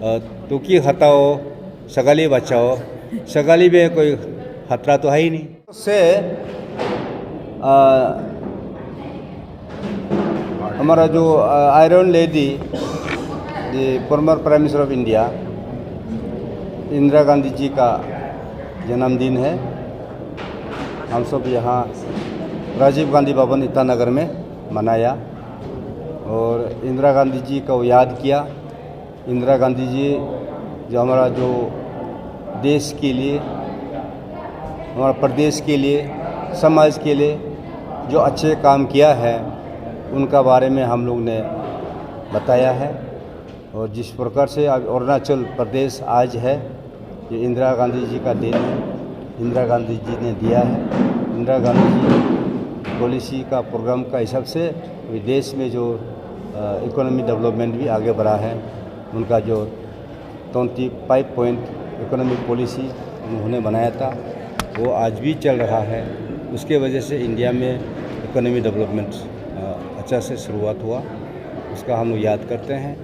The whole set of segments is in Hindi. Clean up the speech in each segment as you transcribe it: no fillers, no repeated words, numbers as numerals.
तुकी हटाओ सगाली बचाओ, सगाली में कोई खतरा तो है ही नहीं से हमारा जो iron lady former prime minister of India Indira Gandhi ji का जन्मदिन है। हम सब यहाँ राजीव गांधी भवन ईटानगर में मनाया और इंदिरा गांधी जी को याद किया। इंदिरा गांधी जी जो हमारा जो देश के लिए, हमारा प्रदेश के लिए, समाज के लिए जो अच्छे काम किया है उनका बारे में हम लोग ने बताया है। और जिस प्रकार से अरुणाचल प्रदेश आज है ये इंदिरा गांधी जी का देन है, इंदिरा गांधी जी ने दिया है। इंदिरा गांधी जी पॉलिसी का प्रोग्राम का हिसाब से देश में जो इकोनॉमी डेवलपमेंट भी आगे बढ़ा है। उनका जो 25 पॉइंट इकोनॉमिक पॉलिसी उन्होंने बनाया था वो आज भी चल रहा है। उसके वजह से इंडिया में इकोनॉमी डेवलपमेंट अच्छा से शुरुआत हुआ, उसका हम लोग याद करते हैं।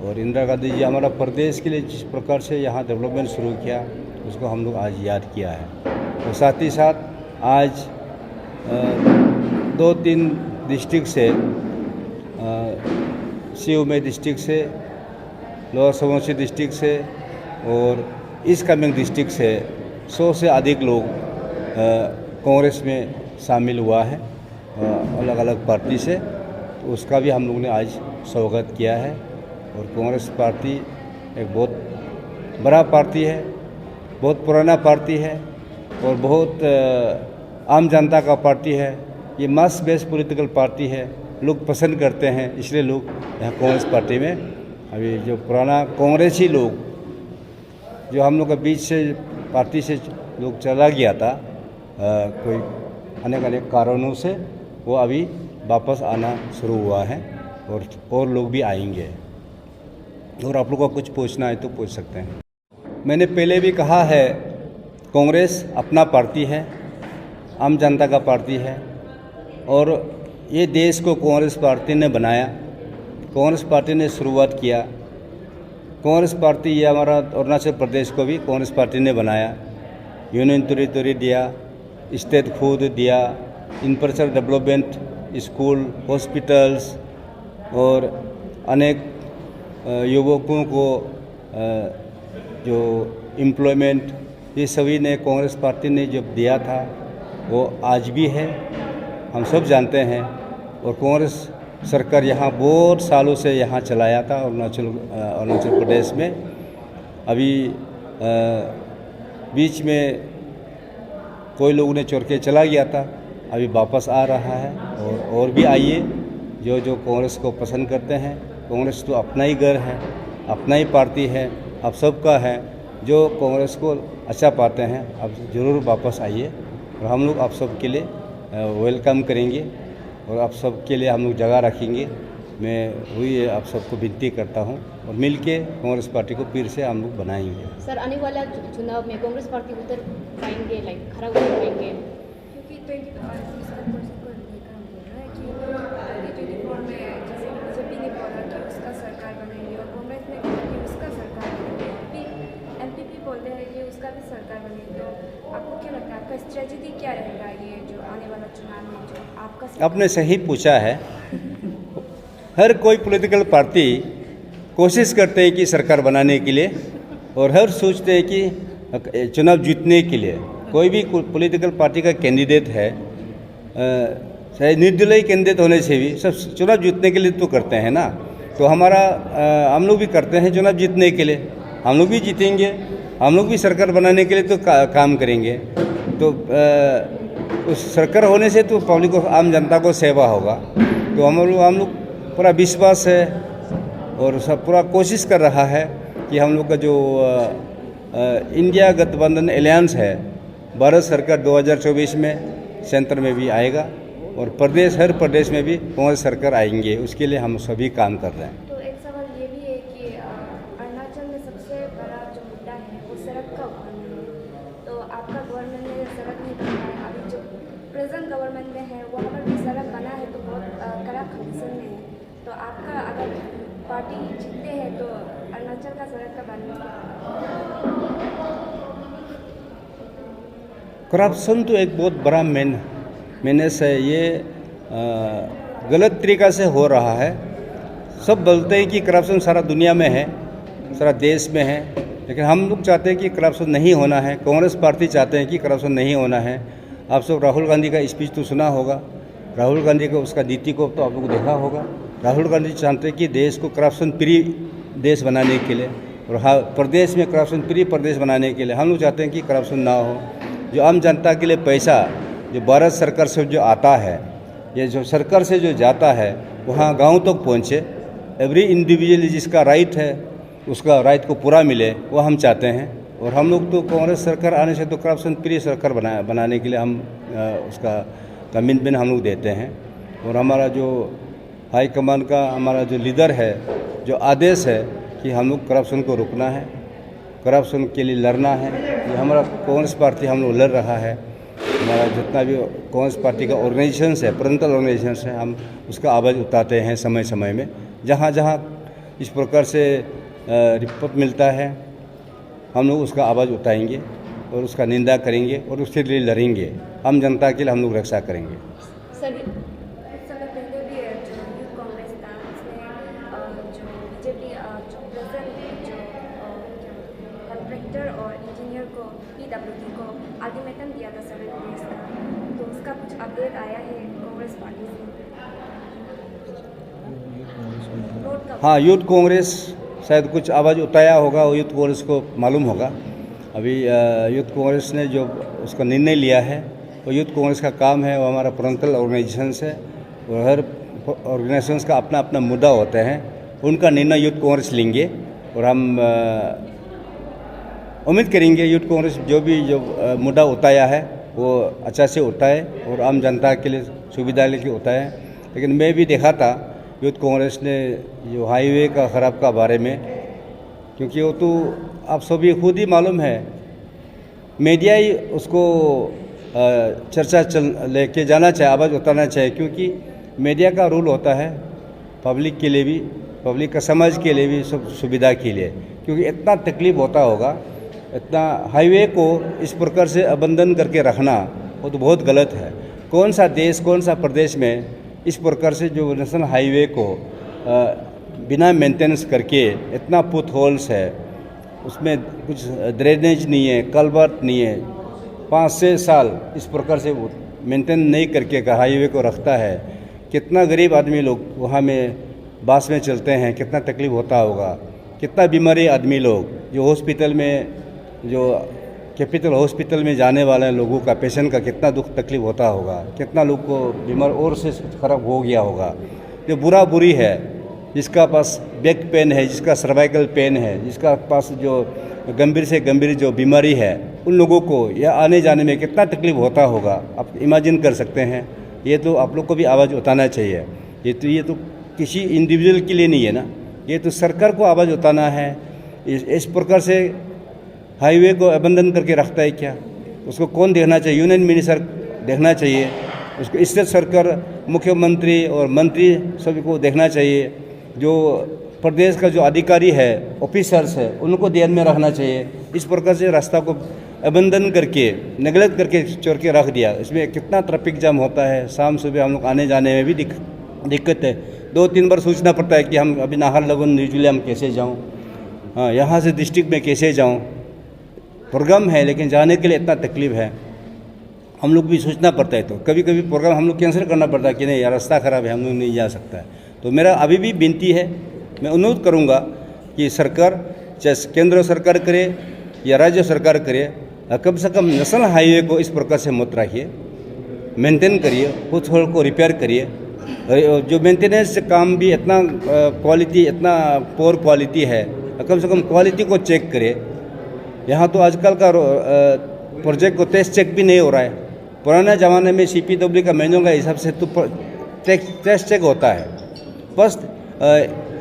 और इंदिरा गांधी जी हमारा प्रदेश के लिए जिस प्रकार से यहाँ डेवलपमेंट शुरू किया उसको हम लोग आज याद किया है। और साथ ही साथ आज 2-3 डिस्ट्रिक्ट से, सिवमे डिस्ट्रिक्ट से, लोअर सुबनसिरी डिस्ट्रिक्ट से और ईस्ट कामेंग डिस्ट्रिक्ट से 100 से अधिक लोग कांग्रेस में शामिल हुआ है अलग अलग पार्टी से। तो उसका भी हम लोग ने आज स्वागत किया है। और कांग्रेस पार्टी एक बहुत बड़ा पार्टी है, बहुत पुराना पार्टी है और बहुत आम जनता का पार्टी है। ये मास बेस्ड पॉलिटिकल पार्टी है, लोग पसंद करते हैं, इसलिए लोग यहाँ कांग्रेस पार्टी में। अभी जो पुराना कांग्रेसी लोग जो हम लोग के बीच से पार्टी से लोग चला गया था कोई अनेक कारणों से, वो अभी वापस आना शुरू हुआ है और लोग भी आएंगे। और आप लोगों को कुछ पूछना है तो पूछ सकते हैं। मैंने पहले भी कहा है कांग्रेस अपना पार्टी है, आम जनता का पार्टी है और ये देश को कांग्रेस पार्टी ने बनाया, कांग्रेस पार्टी ने शुरुआत किया। कांग्रेस पार्टी ये हमारा अरुणाचल प्रदेश को भी कांग्रेस पार्टी ने बनाया। यूनियन टेरिटरी दिया, स्टेट फूड दिया, इंफ्रास्ट्रक्चर डेवलपमेंट, स्कूल, हॉस्पिटल्स और अनेक युवकों को जो एम्प्लॉयमेंट, ये सभी ने कांग्रेस पार्टी ने जब दिया था वो आज भी है, हम सब जानते हैं। और कांग्रेस सरकार यहाँ बहुत सालों से यहाँ चलाया था अरुणाचल प्रदेश में। अभी बीच में कोई लोग ने छोड़ के चला गया था, अभी वापस आ रहा है। और भी आइए जो कांग्रेस को पसंद करते हैं। कांग्रेस तो अपना ही घर है, अपना ही पार्टी है, आप सबका है। जो कांग्रेस को अच्छा पाते हैं आप ज़रूर वापस आइए और हम लोग आप सब के लिए वेलकम करेंगे और आप सब के लिए हम लोग जगह रखेंगे। मैं वही आप सबको विनती करता हूँ और मिल के कांग्रेस पार्टी को फिर से हम लोग बनाएंगे। सर, आने वाला चुनाव में कांग्रेस पार्टी उतर पाएंगे, खड़ा उतर पाएंगे? क्योंकि 25% आपको क्या लगता है, आपका स्ट्रेटजी क्या रहेगा ये जो आने वाला चुनाव में जो आपका? आपने सही पूछा है। हर कोई पॉलिटिकल पार्टी कोशिश करते हैं कि सरकार बनाने के लिए और हर सोचते हैं कि चुनाव जीतने के लिए। कोई भी पॉलिटिकल पार्टी का कैंडिडेट है, चाहे निर्दलीय कैंडिडेट होने से भी सब चुनाव जीतने के लिए तो करते हैं ना। तो हम लोग भी करते हैं चुनाव जीतने के लिए, हम लोग भी जीतेंगे, हम लोग भी सरकार बनाने के लिए तो काम करेंगे। तो उस सरकार होने से तो पब्लिक को, आम जनता को सेवा होगा। तो हम लोग पूरा विश्वास है और सब पूरा कोशिश कर रहा है कि हम लोग का जो इंडिया गठबंधन एलायंस है, भारत सरकार 2024 में सेंटर में भी आएगा और हर प्रदेश में भी कांग्रेस सरकार आएंगे। उसके लिए हम सभी काम कर रहे हैं। तो एक सवाल ये भी है कि अरुणाचल में सबसे बड़ा जो मुद्दा है वो सड़क का है। तो आपका गवर्नमेंट ने सड़क नहीं बनाया है, अभी जो प्रेजेंट गवर्नमेंट में है वहाँ पर भी सड़क बना है तो बहुत खराब कंडीशन में है। तो आपका अगर पार्टी जीतते हैं तो अरुणाचल का सड़क का बनने का? करप्शन तो एक बहुत बड़ा मेनेस है। ये गलत तरीक़ा से हो रहा है। सब बोलते हैं कि करप्शन सारा दुनिया में है, सारा देश में है, लेकिन हम लोग चाहते हैं कि करप्शन नहीं होना है। कांग्रेस पार्टी चाहते हैं कि करप्शन नहीं होना है। आप सब राहुल गांधी का स्पीच तो सुना होगा। राहुल गांधी को उसका नीति को तो आप लोग देखा होगा। राहुल गांधी चाहते हैं कि देश को करप्शन फ्री देश बनाने के लिए और प्रदेश में करप्शन फ्री प्रदेश बनाने के लिए हम लोग चाहते हैं कि करप्शन ना हो। जो आम जनता के लिए पैसा जो भारत सरकार से जो आता है, ये जो सरकार से जो जाता है वहाँ गांव तक पहुँचे। एवरी इंडिविजुअल जिसका राइट है उसका राइट को पूरा मिले, वो हम चाहते हैं। और हम लोग तो कांग्रेस सरकार आने से तो करप्शन फ्री सरकार बनाने के लिए हम उसका कमिटमेंट हम लोग देते हैं। और हमारा जो हाई कमान का हमारा जो लीडर है, जो आदेश है कि हम लोग करप्शन को रोकना है, करप्शन के लिए लड़ना है, ये हमारा कांग्रेस पार्टी हम लोग लड़ रहा है। हमारा जितना भी कांग्रेस पार्टी का ऑर्गेनाइजेशंस है, पेरेंटल ऑर्गेनाइजेशंस है, हम उसका आवाज़ उठाते हैं समय समय में। जहाँ जहाँ इस प्रकार से रिपोर्ट मिलता है हम लोग उसका आवाज़ उठाएंगे और उसका निंदा करेंगे और उसके लिए लड़ेंगे। आम जनता के लिए हम लोग रक्षा करेंगे। सर, कुछ समय पहले भी जो यूथ कांग्रेस था उसने जो बीजेपी जो प्रेजेंट जो कॉन्ट्रैक्टर और इंजीनियर को PWD को अल्टीमेटम दिया था 7 days का, तो उसका कुछ अपडेट आया है कांग्रेस पार्टी से? हाँ, यूथ कांग्रेस शायद कुछ आवाज़ उठाया होगा, वो यूथ कांग्रेस को मालूम होगा। अभी यूथ कांग्रेस ने जो उसका निर्णय लिया है वो यूथ कांग्रेस का काम है। वो हमारा पेरेंटल ऑर्गेनाइजेशंस है और हर ऑर्गेनाइजेशंस का अपना अपना मुद्दा होते हैं, उनका निर्णय यूथ कांग्रेस लेंगे। और हम उम्मीद करेंगे यूथ कांग्रेस जो मुद्दा उठाया है वो अच्छा से उठाए और आम जनता के लिए सुविधा लेके उठाए। लेकिन मैं भी देखा था यूथ कांग्रेस ने जो हाईवे का ख़राब का बारे में, क्योंकि वो तो आप सभी खुद ही मालूम है, मीडिया ही उसको चर्चा लेके जाना चाहिए, आवाज़ उठाना चाहिए। क्योंकि मीडिया का रोल होता है पब्लिक के लिए भी, पब्लिक का समाज के लिए भी, सब सुविधा के लिए। क्योंकि इतना तकलीफ होता होगा, इतना हाईवे को इस प्रकार से अबंधन करके रखना वो तो बहुत गलत है। कौन सा देश, कौन सा प्रदेश में इस प्रकार से जो नेशनल हाईवे को बिना मेंटेनेंस करके इतना पुट होल्स है, उसमें कुछ ड्रेनेज नहीं है, कल्वर्ट नहीं है, 5-6 साल इस प्रकार से मेंटेन नहीं करके हाईवे को रखता है। कितना गरीब आदमी लोग वहाँ में बस में चलते हैं, कितना तकलीफ होता होगा। कितना बीमारी आदमी लोग जो हॉस्पिटल में, जो कैपिटल हॉस्पिटल में जाने वाले लोगों का, पेशेंट का कितना दुख तकलीफ होता होगा। कितना लोग को बीमार और से ख़राब हो गया होगा। जो बुरी है, जिसका पास बैक पेन है, जिसका सर्वाइकल पेन है, जिसका पास जो गंभीर से गंभीर जो बीमारी है, उन लोगों को यह आने जाने में कितना तकलीफ होता होगा, आप इमेजिन कर सकते हैं। ये तो आप लोग को भी आवाज़ उठाना चाहिए। ये तो किसी इंडिविजुअल के लिए नहीं है ना, ये तो सरकार को आवाज़ उठाना है। इस प्रकार से हाईवे को अबंधन करके रखता है क्या? उसको कौन देखना चाहिए? यूनियन मिनिस्टर देखना चाहिए उसको, स्टेट सरकार, मुख्यमंत्री और मंत्री सभी को देखना चाहिए। जो प्रदेश का जो अधिकारी है, ऑफिसर्स है, उनको ध्यान में रखना चाहिए। इस प्रकार से रास्ता को अबंधन करके, नेगलेक्ट करके छोड़ के रख दिया। इसमें कितना ट्रैफिक जाम होता है, शाम सुबह हम लोग आने जाने में भी दिक्कत है। 2-3 बार सोचना पड़ता है कि हम अभी नाहरलगुन न्यूजिलैंड हम कैसे जाऊँ, हाँ यहाँ से डिस्ट्रिक्ट में कैसे जाऊँ। प्रोग्राम है लेकिन जाने के लिए इतना तकलीफ है, हम लोग भी सोचना पड़ता है। तो कभी कभी प्रोग्राम हम लोग कैंसिल करना पड़ता है कि नहीं यार रास्ता ख़राब है, हम लोग नहीं जा सकता है। तो मेरा अभी भी विनती है, मैं अनुरोध करूँगा कि सरकार, चाहे केंद्र सरकार करे या राज्य सरकार करे, कम से कम नेशनल हाईवे को इस प्रकार से मत रखिए, मेंटेन करिए, कुछ होल को रिपेयर करिए। जो मेंटेनेंस काम भी इतना क्वालिटी, इतना पोर क्वालिटी है, कम से कम क्वालिटी को चेक करिए। यहाँ तो आजकल का प्रोजेक्ट को टेस्ट चेक भी नहीं हो रहा है। पुराने ज़माने में CPW का मैनुअल का हिसाब से तो टेस्ट चेक होता है। फर्स्ट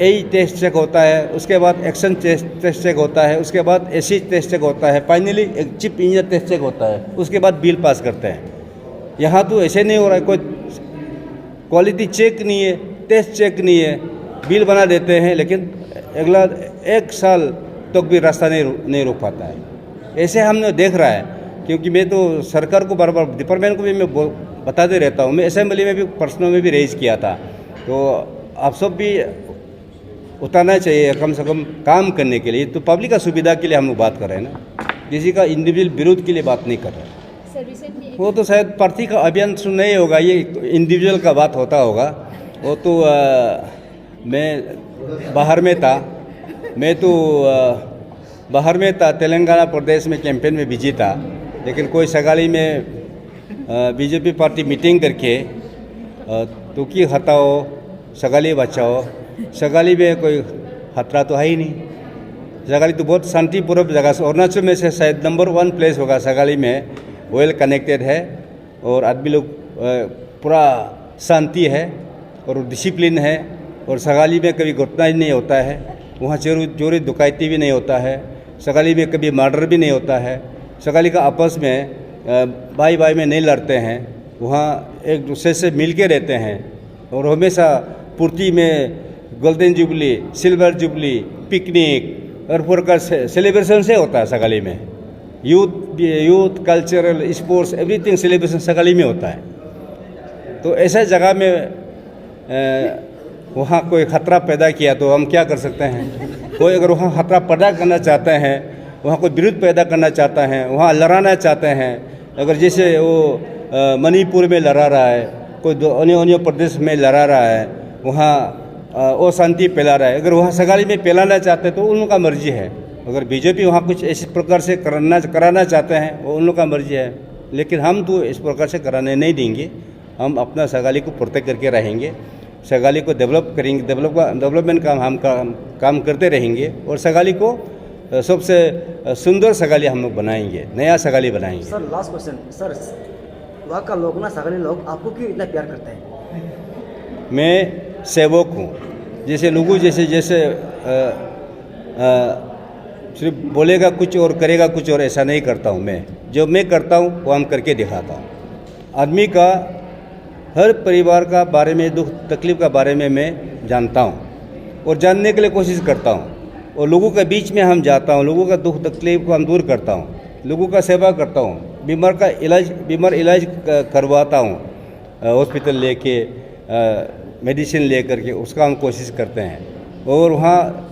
यही टेस्ट चेक होता है, उसके बाद एक्शन टेस्ट चेक होता है, उसके बाद AC टेस्ट चेक होता है, फाइनली एक चिप इंजीनियर टेस्ट चेक होता है, उसके बाद बिल पास करते हैं। यहाँ तो ऐसे नहीं हो रहा है, कोई क्वालिटी चेक नहीं है, टेस्ट चेक नहीं है, बिल बना देते हैं। लेकिन अगला 1 साल तक भी रास्ता नहीं रोक पाता है। ऐसे हमने देख रहा है, क्योंकि मैं तो सरकार को बार बार डिपार्टमेंट को भी मैं बताते रहता हूँ। मैं असेंबली में भी पर्सनल में भी रेज किया था। तो आप सब भी उतारना चाहिए कम से कम काम करने के लिए। तो पब्लिक का सुविधा के लिए हम लोग बात कर रहे हैं ना, किसी का इंडिविजुअल विरोध के लिए बात नहीं कर रहे हैं। वो तो शायद पार्टी का अभियान नहीं होगा, ये इंडिविजुअल का बात होता होगा। वो तो मैं बाहर में था, बाहर में था, तेलंगाना प्रदेश में कैंपेन में बिजी था। लेकिन कोई सगाली में बीजेपी पार्टी मीटिंग करके तुकी हटाओ सगाली बचाओ, सगाली में कोई खतरा तो है ही नहीं। सगाली तो बहुत शांतिपूर्वक जगह से, अरुणाचल में से शायद नंबर 1 प्लेस होगा सगाली में, वेल कनेक्टेड है और आदमी लोग पूरा शांति है और डिसिप्लिन है। और सगाली में कभी घटना ही नहीं होता है, वहाँ चोरी डकैती भी नहीं होता है, सगाली में कभी मर्डर भी नहीं होता है। सगाली का आपस में भाई भाई में नहीं लड़ते हैं, वहाँ एक दूसरे से मिल के रहते हैं। और हमेशा पूर्ति में golden jubilee, silver jubilee, picnic और प्रकार से सेलिब्रेशन से होता है सगाली में। Youth cultural sports everything celebration Sagalee में होता है। तो ऐसा जगह में वहाँ कोई ख़तरा पैदा किया तो हम क्या कर सकते हैं। कोई अगर वहाँ ख़तरा पैदा करना चाहते हैं, वहाँ कोई विरोध पैदा करना चाहता है, वहाँ लड़ाना चाहते हैं, अगर जैसे वो मणिपुर में लड़ा रहा है, कोई अन्य प्रदेश में लड़ा रहा है, वहाँ अशांति फैला रहा है, अगर वहाँ सगाली में फैलाना चाहते हैं तो उन लोगों का मर्जी है। अगर बीजेपी वहाँ कुछ इस प्रकार से कराना चाहते हैं वो उन लोगों का मर्जी है। लेकिन हम तो इस प्रकार से कराने नहीं देंगे। हम अपना सगाली को प्रोटेक्ट करके रहेंगे, सगाली को डेवलप करेंगे, डेवलपमेंट का हम काम करते रहेंगे और सगाली को सबसे सुंदर सगाली हम लोग बनाएंगे, नया सगाली बनाएंगे। सर लास्ट क्वेश्चन, सर वहाँ का लोग ना सगाली लोग आपको क्यों इतना प्यार करते हैं? मैं सेवक हूँ, जैसे लोगों जैसे सिर्फ बोलेगा कुछ और करेगा कुछ और, ऐसा नहीं करता हूँ। मैं जो मैं करता हूँ वो हम करके दिखाता हूँ। आदमी का हर परिवार का बारे में, दुख तकलीफ का बारे में मैं जानता हूँ और जानने के लिए कोशिश करता हूँ। और लोगों के बीच में हम जाता हूँ, लोगों का दुख तकलीफ को हम दूर करता हूँ, लोगों का सेवा करता हूँ, बीमार इलाज करवाता हूँ, हॉस्पिटल लेके मेडिसिन ले करके उसका हम कोशिश करते हैं। और वहाँ